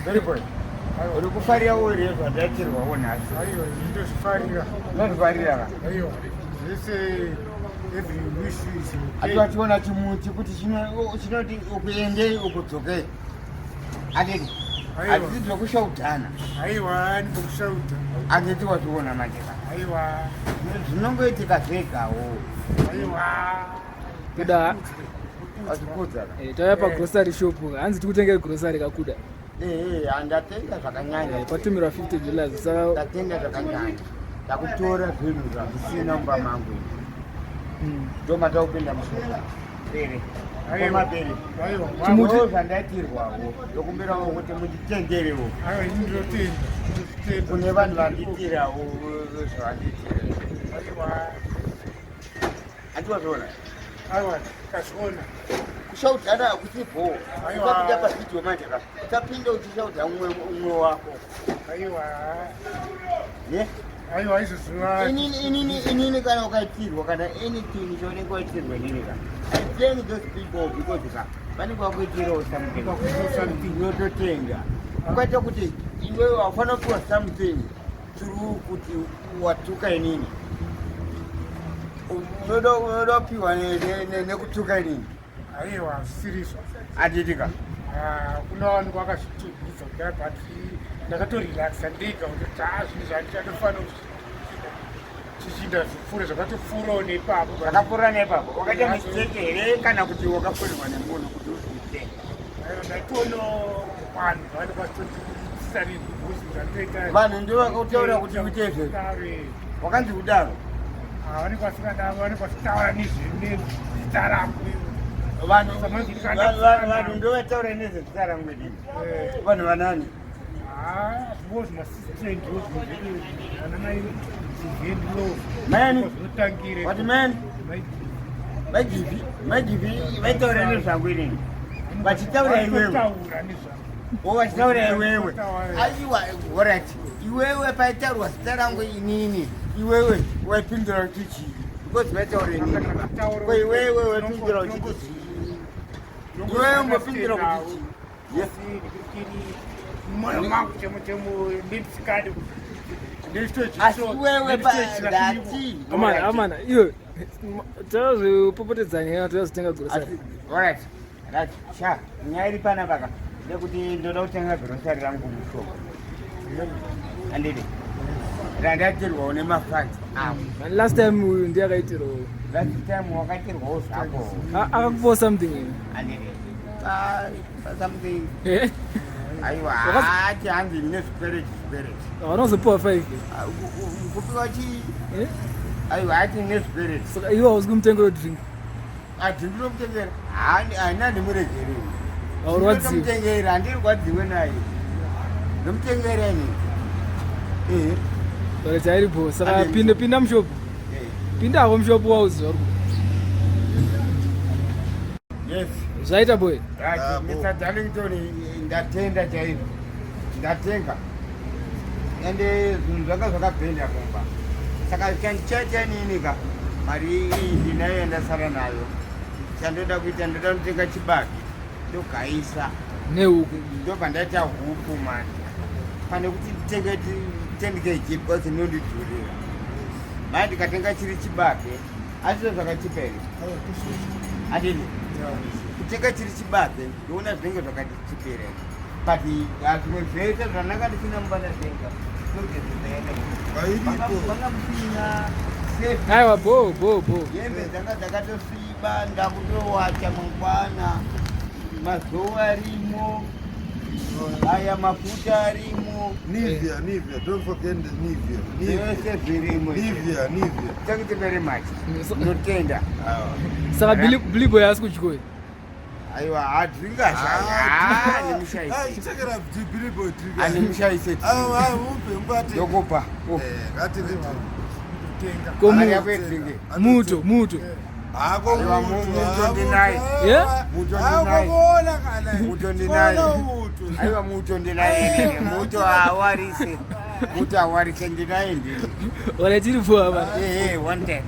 Very boy. Uri kufarira uri zvadatirwa wonhasi. Aiwa, ndozvifarira. Nozvifarira. Aiwa. Zvese every wish is okay. Atiwachiona chimuti kuti chinoti ukuendei ukudzokei. Adini. Adzidzi zvokushaudhana. Aiwa, ndinokushauta. Anditi wationa manje. Aiwa. Zvinongoitika zvegawo. Aiwa. Kuda. Wachikudza. Tauya pagrocery shop. Hanzi tikutenge grocery kakuda. Andatenga zvakanyanya. Kwatumirwa $50 saka ndatenga zvakanyanya. Ndakutora zvinhu zvisina mumba mangu. Ndomata kupinda musoro. Pere. Mapere. Chimuti zvandaitirwawo. Ndokumbirawo kuti munditengerewo. Aiwa, ndinotenga. Kune vanhu vanditirawo zvavanditira. Aiwa. Atiwazviona? Aiwa, kazviona. Kushaudhana hakusipo. Aiwa. Pavideo manje ka. Tapinda uchishaudha umwe wako. Aiwa. Ne? Aiwa, izvozviva. Inini kana ukaitirwa kana anything chaunenge waitirwa inini ka. I blame those people because ka vanenge vakuitirawo something yototenga. Ukaita kuti iwewe haufanira kupiwa something through kuti watuka inini. Unoda kupiwa nekutuka inini. Aiwa, serious. Aditika. Kuna vanhu vakazvitubvisa kudai but ndakatorelaxa ndega kuti zvinhu zvandichatofanira chichiita zvipfuure zvakatopfuurawo nepapo. Zvakapfuura nepapo. Wakaita mistake here kana kuti wakafonerwa nemunhu kuti uzvitenge? Ndaitono vanhu vanenge vachitotiisa nezvibhusi zvatoita. Vanhu ndivo vakutaura kuti uite izvozvo. Wakanzi kudaro? Vanenge vasitaura nezita rangu. Vanhu ndivo vataura nezvezita rangu dini? Vanhu vanani? Zvivo zvimasisitendi anamai zvivendiwo Mani? zvinotangire. What man? Magribhi vaitaura nezvangu inini. Vachitaura iwewe. Vachitaura iwewe. Aiwa, alright. Iwewe paitaurwa zita rangu inini. Iwewe waipindura kuti chii? Because vaitaura inini. Ko iwewe waipindura kuti chii? Iwewe ungopindura kuti chii? Yes. Moyo wangu chemo nditsikadi. Asi wewe badati. Amana, iyo. Tazopopotedzanya tazitenga grocery. Alright. Right. Sha, nyaya iri pana baka. Ndekuti ndoda kutenga grocery rangu mushoko. Andidi. Randatirwa nemafunds. And last time ndiyakaitiro. Last time wakaitirwa zvako. Akakupa something. Andidi. Something. Aiwa, hanzi nezvipereti. Vanozopiwa 5. Kupiwa chii? Aiwa, hati nezvipereti. Saka iwe hausi kumutengera drink. Ndinokumutengera. Haina ndimuregere. Aurwadziwi. Ndinokumutengera, handirwadziwe naye. Ndomutengera ini. But chairipo. Saka pinda mushopu. Pinda hapo mushopu wauziwa. Yes. Zvaita boy. Mr. Darlington ndatenda chaizvo. Ndatenga. Ende zvinhu zvanga zvakapenda kumba. Saka chandichaita nini ka? Mari iyi ndinayo ndasara nayo. Chandoda kuita ndoda kutenga chibage. Ndogaisa. Nehuku. Ndobva ndaita huku mani. Pane kuti nditenge 10 kg because inondidhurira. Mari ndikatenga chiri chibage. Asi zvakachipa here? Adini. Kutenga chiri chibage ndoona zvinenge zvakatichipera. But zvimwe zvese zvananga ndisina mubana zvenga. Aiwa, bo. Hembe dzanga dzakatosviba, ndakutowacha mangwana. Mazowa arimo. Aya mafuta arimo. Nivea, don't forget the Nivea. Zvese zvirimo. Nivea. Thank you very much. Ndotenda. Saka Billy boy asi kuchikoi. Aiwa, hadringa zvaya. Nemushaise. Check it out, Billy boy drink. Anemushaise. Mupe mbate. Yokupa. Ngati ndito. Mari yako yedringe. Muto. Hako muto ndinaye. Yeah? Muto ndinaye. Kuona kana. Muto ndinaye. Aiwa, muto ndinaye. Muto hawarise. Muto hawarise ndinaye ndini. Wala chiri poa bana. One time.